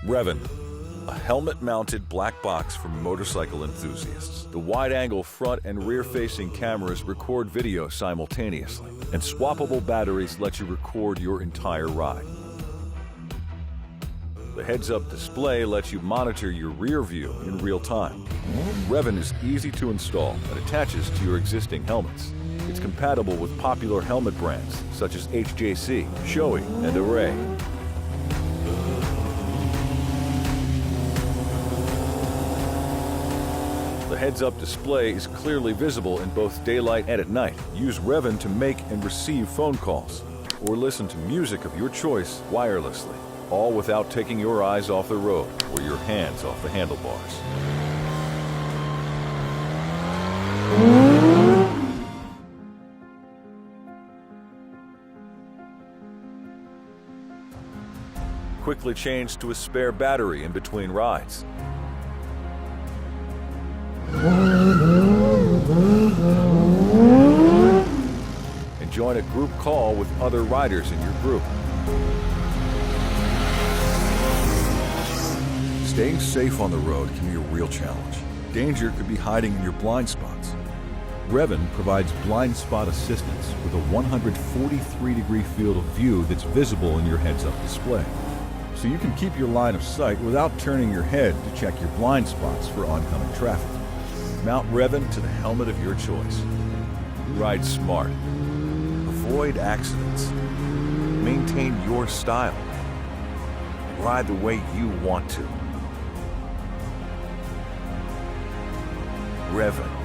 Revan, a helmet-mounted black box for motorcycle enthusiasts. The wide-angle front and rear-facing cameras record video simultaneously, and swappable batteries let you record your entire ride. The heads-up display lets you monitor your rear view in real time. Revan is easy to install and attaches to your existing helmets. It's compatible with popular helmet brands such as HJC, Shoei, and Array. The heads-up display is clearly visible in both daylight and at night. Use Revan to make and receive phone calls, or listen to music of your choice wirelessly, all without taking your eyes off the road or your hands off the handlebars. Quickly change to a spare battery in between rides. And join a group call with other riders in your group. Staying safe on the road can be a real challenge. Danger could be hiding in your blind spots. Revan provides blind spot assistance with a 143-degree field of view that's visible in your heads-up display. So you can keep your line of sight without turning your head to check your blind spots for oncoming traffic. Mount Revan to the helmet of your choice. Ride smart. Avoid accidents. Maintain your style. And ride the way you want to. Revan.